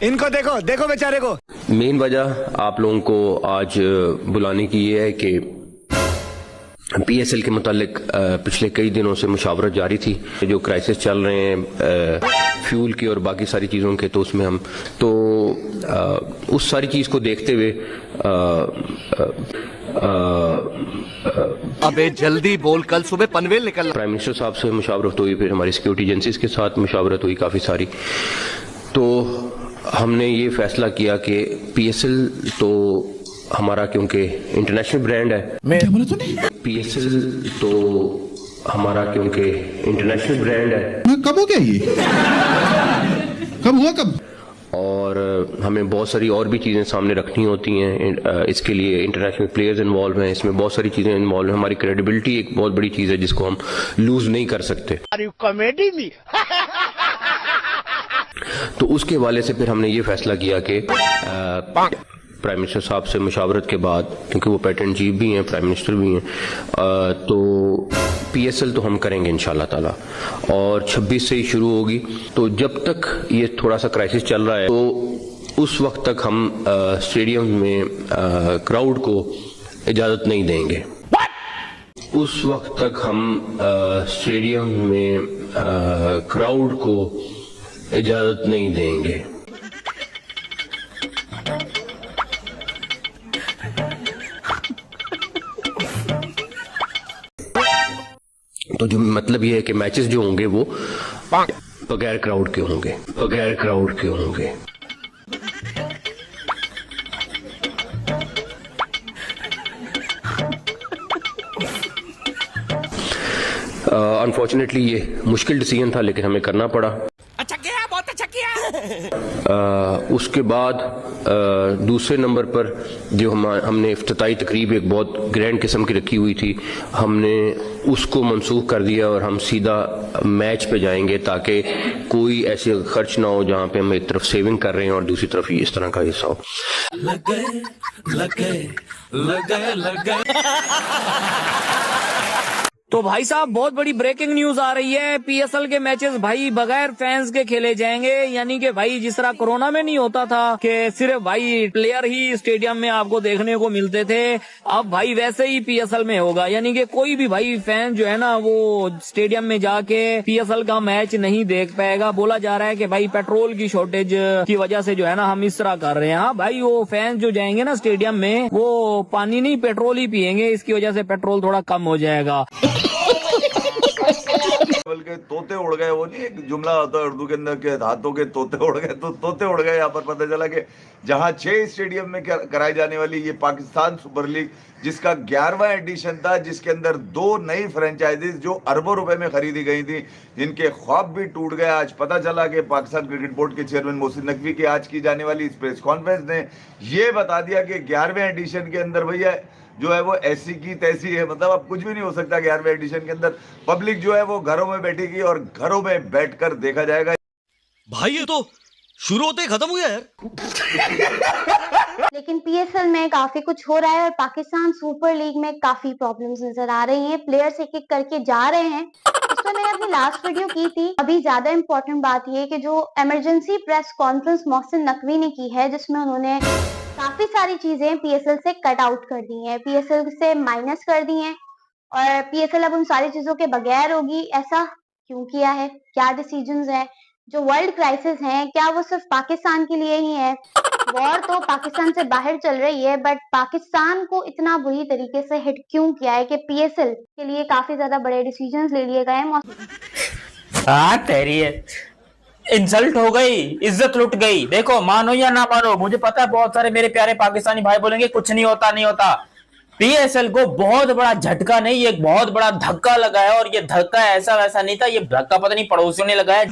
इनको देखो, देखो बेचारे को। मेन वजह आप लोगों को आज बुलाने की ये है कि पीएसएल के मुतालिक पिछले कई दिनों से मुशावरत जारी थी। जो क्राइसिस चल रहे हैं फ्यूल की और बाकी सारी चीज़ों के, तो उसमें हम तो उस सारी चीज़ को देखते हुए अबे जल्दी बोल, कल सुबह पनवेल निकलना। प्राइम मिनिस्टर साहब से मुशावरत हुई, फिर हमारी सिक्योरिटी एजेंसीज के साथ मुशावरत हुई काफ़ी सारी। तो हमने ये फैसला किया कि पीएसएल तो हमारा क्योंकि इंटरनेशनल ब्रांड है, पीएसएल तो हमारा क्योंकि इंटरनेशनल ब्रांड है। कब हो गया ये? कब हुआ कब? और हमें बहुत सारी और भी चीज़ें सामने रखनी होती हैं। इसके लिए इंटरनेशनल प्लेयर्स इन्वॉल्व हैं, इसमें बहुत सारी चीज़ें इन्वॉल्व हैं। हमारी क्रेडिबिलिटी एक बहुत बड़ी चीज़ है जिसको हम लूज नहीं कर सकते। कॉमेडी भी तो उसके हवाले से फिर हमने ये फैसला किया कि प्राइम मिनिस्टर साहब से मुशावरत के बाद, क्योंकि वो पैटर्न चीफ भी हैं, प्राइम मिनिस्टर भी हैं, तो पीएसएल तो हम करेंगे इंशाल्लाह ताला, और 26 से ही शुरू होगी। तो जब तक ये थोड़ा सा क्राइसिस चल रहा है, तो उस वक्त तक हम स्टेडियम में क्राउड को इजाज़त नहीं देंगे। उस वक्त तक हम स्टेडियम में क्राउड को इजाज़त नहीं देंगे। तो जो मतलब ये है कि मैचेस जो होंगे वो बगैर क्राउड के होंगे, बगैर क्राउड के होंगे। अनफॉर्चुनेटली ये मुश्किल डिसीजन था, लेकिन हमें करना पड़ा। अच्छा किया, बहुत अच्छा किया। उसके बाद दूसरे नंबर पर जो हमने इफ्तिताई तकरीब एक बहुत ग्रैंड किस्म की रखी हुई थी, हमने उसको मनसूख कर दिया और हम सीधा मैच पे जाएंगे, ताकि कोई ऐसे खर्च ना हो जहाँ पे हम एक तरफ सेविंग कर रहे हैं और दूसरी तरफ इस तरह का हिस्सा हो। लगे। तो भाई साहब बहुत बड़ी ब्रेकिंग न्यूज आ रही है। पीएसएल के मैचेस भाई बगैर फैंस के खेले जाएंगे, यानी कि भाई जिस तरह कोरोना में नहीं होता था कि सिर्फ भाई प्लेयर ही स्टेडियम में आपको देखने को मिलते थे, अब भाई वैसे ही पीएसएल में होगा। यानी कि कोई भी भाई फैन जो है ना वो स्टेडियम में जाके पीएसएल का मैच नहीं देख पाएगा। बोला जा रहा है कि भाई पेट्रोल की शॉर्टेज की वजह से जो है ना हम इस तरह कर रहे हैं। हाँ भाई, वो फैंस जो जाएंगे ना स्टेडियम में वो पानी नहीं पेट्रोल ही पियेंगे, इसकी वजह से पेट्रोल थोड़ा कम हो जाएगा। बल्कि तोते उड़ गए, वो नहीं एक जुमला होता है उर्दू के अंदर के हाथों के तोते उड़ गए, तो तोते उड़ गए। यहाँ पर पता चला कि जहाँ 6 स्टेडियम में कराई जाने वाली ये पाकिस्तान सुपर लीग, जिसका 11वां एडिशन था, जिसके अंदर 2 नई फ्रेंचाइजीज जो अरबों रुपए में खरीदी गई थी, जिनके ख्वाब भी टूट गए। आज पता चला कि पाकिस्तान क्रिकेट बोर्ड के चेयरमैन मोहसिन नकवी की आज की जाने वाली इस प्रेस कॉन्फ्रेंस ने ये बता दिया कि 11वें एडिशन के अंदर भैया जो है वो ऐसी की तैसी है। मतलब अब कुछ भी नहीं हो सकता। 11वें एडिशन के अंदर पब्लिक जो है वो घरों में बैठेगी और घरों में बैठकर देखा जाएगा। भाई ये तो शुरू होते ही खत्म हो गया यार। लेकिन पीएसएल में काफी कुछ हो रहा है और पाकिस्तान सुपर लीग में काफी प्रॉब्लम्स नजर आ रही हैं। प्लेयर्स एक एक करके जा रहे हैं। इस पर मैंने अपनी लास्ट वीडियो की थी। अभी ज्यादा इंपॉर्टेंट बात यह है कि जो emergency press conference Mohsin Naqvi ने की है, जिसमें उन्होंने काफी सारी चीजें पीएसएल से कट आउट कर दी हैं, पीएसएल से माइनस कर दी हैं, और पीएसएल अब उन सारी चीजों के बगैर होगी। ऐसा क्यों किया है? क्या डिसीजंस हैं? जो वर्ल्ड क्राइसिस है, क्या वो सिर्फ पाकिस्तान के लिए ही है? वॉर तो पाकिस्तान से बाहर चल रही है, बट पाकिस्तान को इतना बुरी तरीके से हिट क्यों किया है कि पीएसएल के लिए काफी ज्यादा बड़े डिसीजंस ले लिए गए हैं। तेरी इंसल्ट हो गई, इज्जत लुट गई। देखो मानो या ना मानो, मुझे पता है बहुत सारे मेरे प्यारे पाकिस्तानी भाई बोलेंगे कुछ नहीं होता, नहीं होता। पीएसएल को बहुत बड़ा झटका नहीं, एक बहुत बड़ा धक्का लगा है, और ये धक्का ऐसा वैसा नहीं था। ये धक्का पता नहीं पड़ोसियों ने लगाया,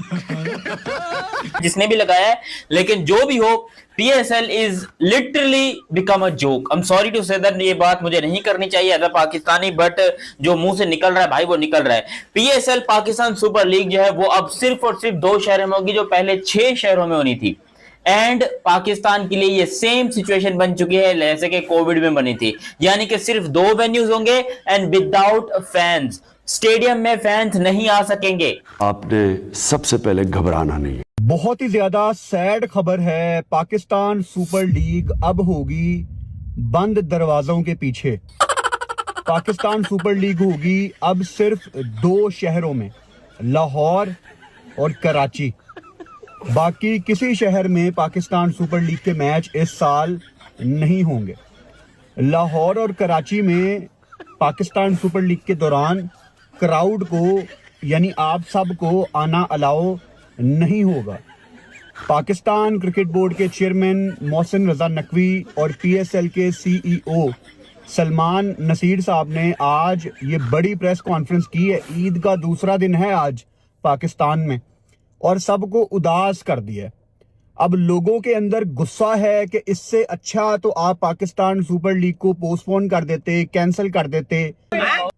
जिसने भी लगाया है, लेकिन जो भी हो, PSL is literally become a joke. I am sorry to say that, ये बात मुझे नहीं करनी चाहिए एज अ पाकिस्तानी, बट जो मुंह से निकल रहा है भाई वो निकल रहा है। पीएसएल पाकिस्तान सुपर लीग जो है वो अब सिर्फ और सिर्फ 2 शहरों में होगी, जो पहले 6 शहरों में होनी थी। एंड पाकिस्तान के लिए ये सेम सिचुएशन बन चुकी है जैसे कि कोविड में बनी थी, यानी कि सिर्फ 2 वेन्यूज होंगे एंड विदाउट फैंस। स्टेडियम में फैंस नहीं आ सकेंगे। आपने सबसे पहले घबराना नहीं है। बहुत ही ज्यादा सैड खबर है। पाकिस्तान सुपर लीग अब होगी बंद दरवाजों के पीछे। पाकिस्तान सुपर लीग होगी अब सिर्फ 2 शहरों में, लाहौर और कराची। बाकी किसी शहर में पाकिस्तान सुपर लीग के मैच इस साल नहीं होंगे। लाहौर और कराची में पाकिस्तान सुपर लीग के दौरान क्राउड को यानी आप सबको आना अलाउ नहीं होगा। पाकिस्तान क्रिकेट बोर्ड के चेयरमैन मोहसिन रजा नकवी और पीएसएल के सीईओ सलमान नसीर साहब ने आज ये बड़ी प्रेस कॉन्फ्रेंस की है। ईद का दूसरा दिन है आज पाकिस्तान में और सबको उदास कर दिया। अब लोगों के अंदर गुस्सा है कि इससे अच्छा तो आप पाकिस्तान सुपर लीग को पोस्टपोन कर देते, कैंसिल कर देते।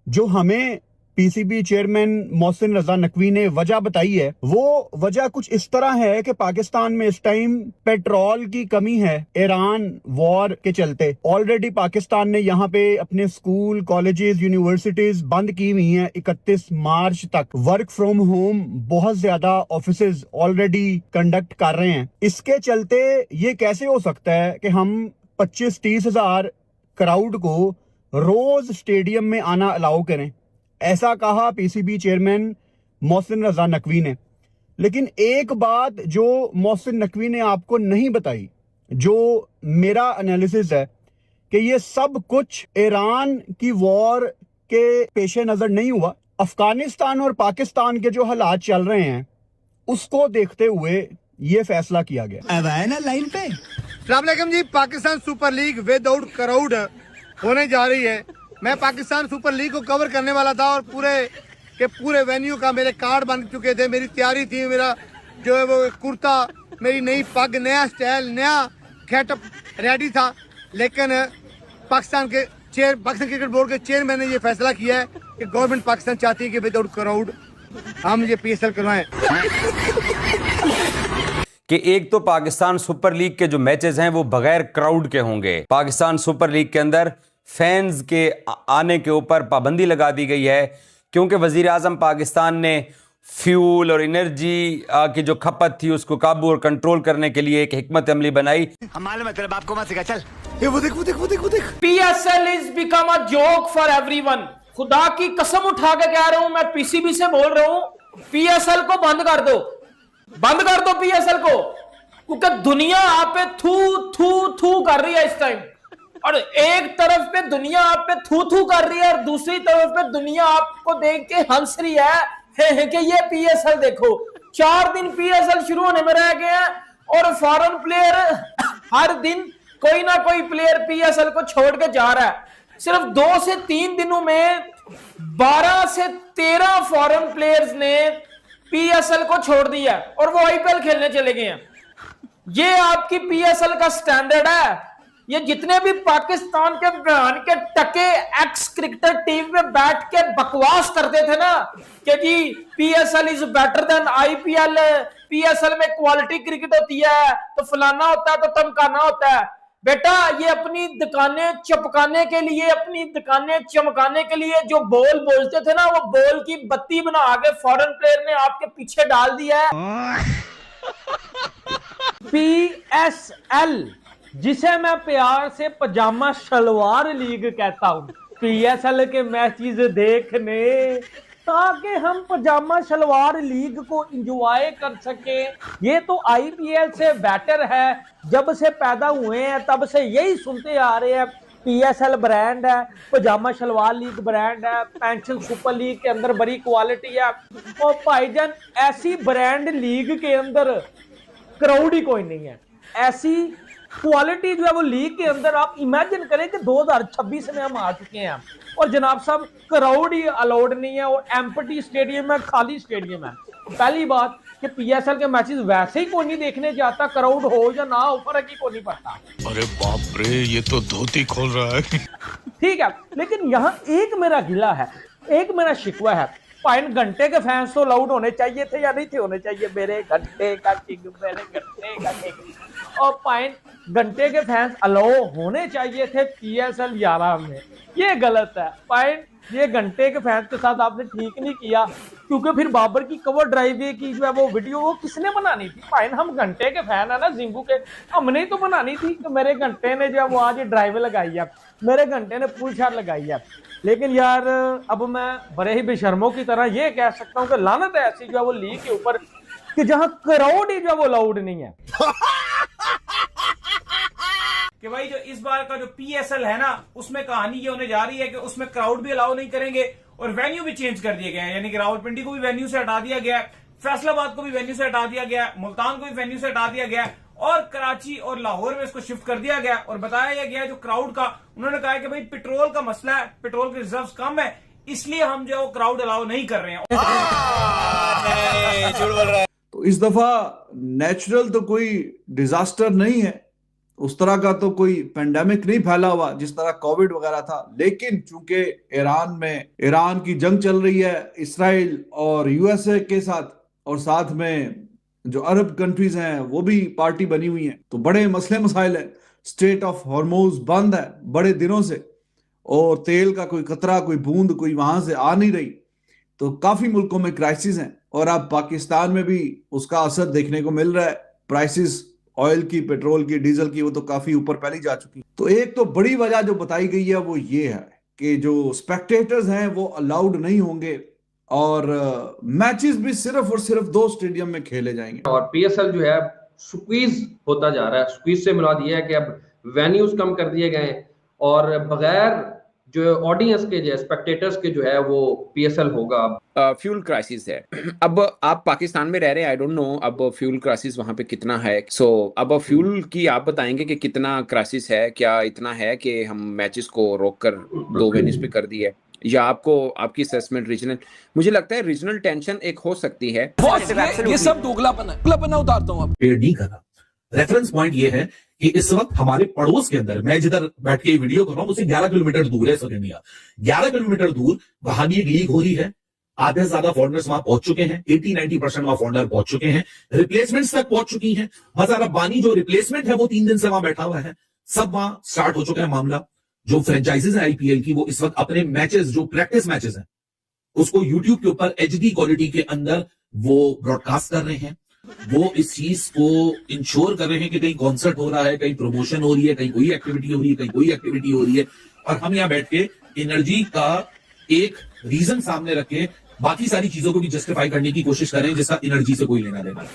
जो हमें पीसीबी चेयरमैन मोहसिन रजा नकवी ने वजह बताई है, वो वजह कुछ इस तरह है कि पाकिस्तान में इस टाइम पेट्रोल की कमी है ईरान वॉर के चलते। ऑलरेडी पाकिस्तान ने यहाँ पे अपने स्कूल, कॉलेजेस, यूनिवर्सिटीज बंद की हुई हैं 31 मार्च तक। वर्क फ्रॉम होम बहुत ज्यादा ऑफिसेज ऑलरेडी कंडक्ट कर रहे हैं। इसके चलते ये कैसे हो सकता है कि हम 25-30 हजार क्राउड को रोज स्टेडियम में आना अलाउ करें? ऐसा कहा पीसीबी चेयरमैन मोहसिन रजा नकवी ने। लेकिन एक बात जो मोहसिन नकवी ने आपको नहीं बताई, जो मेरा एनालिसिस है, कि ये सब कुछ ईरान की वॉर के पेश नजर नहीं हुआ। अफगानिस्तान और पाकिस्तान के जो हालात चल रहे हैं उसको देखते हुए ये फैसला किया गया। अब आए ना लाइन पे। अस्सलाम वालेकुम जी। Pakistan super league without crowd होने जा रही है। मैं पाकिस्तान सुपर लीग को कवर करने वाला था और पूरे वेन्यू का मेरे कार्ड बन चुके थे, मेरी तैयारी थी, मेरा जो है वो कुर्ता, मेरी नई पग, नया स्टाइल, नया गेटअप रेडी था। लेकिन पाकिस्तान क्रिकेट बोर्ड के चेयरमैन ने ये फैसला किया है कि गवर्नमेंट पाकिस्तान चाहती है कि विदाउट क्राउड हम ये पीएसएल करवाएं। कि एक तो पाकिस्तान सुपर लीग के जो मैचेस हैं वो बगैर क्राउड के होंगे। पाकिस्तान सुपर लीग के अंदर फैंस के आने के ऊपर पाबंदी लगा दी गई है, क्योंकि वजीर आजम पाकिस्तान ने फ्यूल और एनर्जी की जो खपत थी उसको काबू और कंट्रोल करने के लिए एक हिकमत अमली बनाई। हमारे मतलब आपको मत सिखा, चल ये वो देख। PSL is become a joke for everyone. खुदा की कसम उठा के कह रहा हूं, मैं पीसीबी से बोल रहा हूं, PSL को बंद कर दो PSL को, क्योंकि दुनिया आप पे थू कर रही है इस टाइम। और एक तरफ पे दुनिया आप पे थू कर रही है और दूसरी तरफ पे दुनिया आपको देख के हंस रही है कि ये PSL देखो। 4 दिन PSL शुरू होने में रह गए हैं और फॉरेन प्लेयर हर दिन कोई ना कोई प्लेयर PSL को छोड़ के जा रहा है। सिर्फ 2 से 3 दिनों में 12 से 13 फॉरेन प्लेयर्स ने PSL को छोड़ दिया और वो IPL खेलने चले गए हैं। ये आपकी PSL का स्टैंडर्ड है। ये जितने भी पाकिस्तान के बयान के टके एक्स क्रिकेटर टीवी में बैठ के बकवास करते थे ना कि जी PSL is better than IPL, PSL में क्वालिटी क्रिकेट होती है, तो फलाना होता है, तो टमकाना होता है। बेटा ये अपनी दुकानें चपकाने के लिए, अपनी दुकानें चमकाने के लिए जो बोल बोलते थे ना, वो बोल की बत्ती बना के फॉरेन प्लेयर ने आपके पीछे डाल दिया है। PSL जिसे मैं प्यार से पजामा शलवार लीग कहता हूं, PSL के मैचेस देखने ताकि हम पजामा शलवार लीग को एंजॉय कर सके। ये तो IPL से बेटर है। जब से पैदा हुए हैं तब से यही सुनते आ रहे हैं, PSL ब्रांड है, पजामा शलवार लीग ब्रांड है, पेंशन सुपर लीग के अंदर बड़ी क्वालिटी है। और भाईजान ऐसी ब्रांड लीग के अंदर क्राउड ही कोई नहीं है। ऐसी क्वालिटी जो है वो लीग के अंदर आप इमेजिन करें कि 2026 में हम आ चुके हैं और जनाब साहब क्राउड ही अलाउड नहीं है और एम्प्टी स्टेडियम है, खाली स्टेडियम है। पहली बात कि PSL के मैचेस वैसे ही कोई नहीं देखने जाता, क्राउड हो या ना हो फर्क ही कोई नहीं पड़ता। अरे बाप रे, ये तो धोती खोल रहा है। ठीक है, लेकिन यहाँ एक मेरा गिला है, एक मेरा शिकवा है। पाइन घंटे के फैंस तो अलाउड होने चाहिए थे या नहीं थे होने चाहिए? मेरे घंटे का किंग, मेरे घंटे का किंग। और पाइन घंटे के फैंस अलाउ होने चाहिए थे PSL 11 में, ये गलत है पॉइंट। ये घंटे के फैंस के साथ आपने ठीक नहीं किया, क्योंकि फिर बाबर की कवर ड्राइव की जो है वो वीडियो वो किसने बनानी थी? फाइन, हम घंटे के फैन है ना जिंगू के, हमने ही तो बनानी थी कि मेरे घंटे ने जो है वो आज ड्राइव लगाई है, मेरे घंटे ने पुल शॉट लगाई है। लेकिन यार अब मैं बड़े ही बेशर्मों की तरह ये कह सकता हूँ कि लानत है ऐसी जो है वो लीग के ऊपर कि जहां क्राउड ही जो है वो लाउड नहीं है। कि भाई जो इस बार का जो PSL है ना, उसमें कहानी ये होने जा रही है कि उसमें क्राउड भी अलाउ नहीं करेंगे और वेन्यू भी चेंज कर दिए गए हैं। यानी कि रावलपिंडी को भी वेन्यू से हटा दिया गया है, फैसलाबाद को भी वेन्यू से हटा दिया गया है, मुल्तान को भी वेन्यू से हटा दिया गया है और कराची और लाहौर में इसको शिफ्ट कर दिया गया। और बताया गया जो क्राउड का, उन्होंने कहा कि भाई पेट्रोल का मसला है, पेट्रोल के रिजर्व कम है, इसलिए हम जो है वो क्राउड अलाउ नहीं कर रहे हैं। तो इस दफा नेचुरल तो कोई डिजास्टर नहीं है, उस तरह का तो कोई पेंडेमिक नहीं फैला हुआ जिस तरह कोविड वगैरह था। लेकिन चूंकि ईरान की जंग चल रही है इसराइल और USA के साथ, और साथ में जो अरब कंट्रीज हैं वो भी पार्टी बनी हुई हैं, तो बड़े मसले मसाइल हैं। स्ट्रेट ऑफ हॉर्मुज बंद है बड़े दिनों से और तेल का कोई कतरा, कोई बूंद कोई वहां से आ नहीं रही, तो काफी मुल्कों में क्राइसिस हैं और अब पाकिस्तान में भी उसका असर देखने को मिल रहा है। प्राइसेस ऑयल की, पेट्रोल की, डीजल की वो तो काफी ऊपर पहले जा चुकी। तो एक तो बड़ी वजह जो बताई गई है वो ये है कि जो स्पेक्टेटर्स हैं वो अलाउड नहीं होंगे और मैचेस भी सिर्फ और सिर्फ 2 स्टेडियम में खेले जाएंगे। और PSL जो है स्क्वीज होता जा रहा है। स्क्वीज से मुराद ये है कि अब वेन्यूज कम कर दिए गए और बगैर जो ऑडियंस के जो स्पेक्टेटर्स के जो है वो PSL होगा। फ्यूल क्राइसिस है। अब आप पाकिस्तान में रह रहे हैं, आई डोंट नो अब फ्यूल क्राइसिस वहां पे कितना है। सो अब फ्यूल की आप बताएंगे कि कितना क्राइसिस है, क्या इतना है कि हम मैचेस को रोककर 2 वेन्यूज पे कर दिए, या आपको आपकी असेसमेंट रीजनल? मुझे लगता है रीजनल टेंशन एक हो सकती है। ये सब दोगलापना उतारता हूँ। नहीं करा। रेफरेंस पॉइंट ये है कि इस वक्त हमारे पड़ोस के अंदर, मैं जिधर बैठ के वीडियो कर रहा हूं उससे 11 किलोमीटर दूर है इस वक्त इंडिया, 11 किलोमीटर दूर वहां भी एक लीग हो रही है। आधे से ज्यादा फॉरनर्स वहां पहुंच चुके हैं, 80-90% वहां फॉरनर पहुंच चुके हैं, रिप्लेसमेंट्स तक पहुंच चुकी हैं। मजार रब्बानी जो रिप्लेसमेंट है वो 3 दिन से वहां बैठा हुआ है, सब वहां स्टार्ट हो चुका है मामला। जो फ्रेंचाइजीज है IPL की, वो इस वक्त अपने मैचेस, जो प्रैक्टिस मैचेस हैं, उसको यूट्यूब के ऊपर HD क्वालिटी के अंदर वो ब्रॉडकास्ट कर रहे हैं। वो इस चीज को इंश्योर कर रहे हैं कि कहीं कॉन्सर्ट हो रहा है, कहीं प्रमोशन हो रही है, कहीं कोई एक्टिविटी हो रही है, कहीं कोई एक्टिविटी हो रही है, और हम यहाँ बैठ के एनर्जी का एक रीजन सामने रख के बाकी सारी चीजों को भी जस्टिफाई करने की कोशिश करें जिसका एनर्जी से कोई लेना देना है।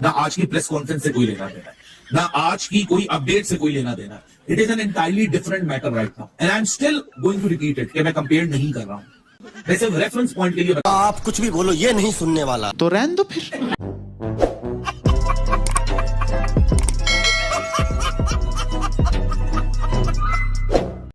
ना आज की प्रेस कॉन्फ्रेंस से कोई लेना देना है, ना आज की कोई अपडेट से कोई लेना देना। It is an entirely different matter right now and I am still going to repeat it कि मैं कंपेयर नहीं कर रहा हूं, मैं सिर्फ रेफरेंस पॉइंट के लिए। आप कुछ भी बोलो, ये नहीं सुनने वाला। तो रहने दो फिर।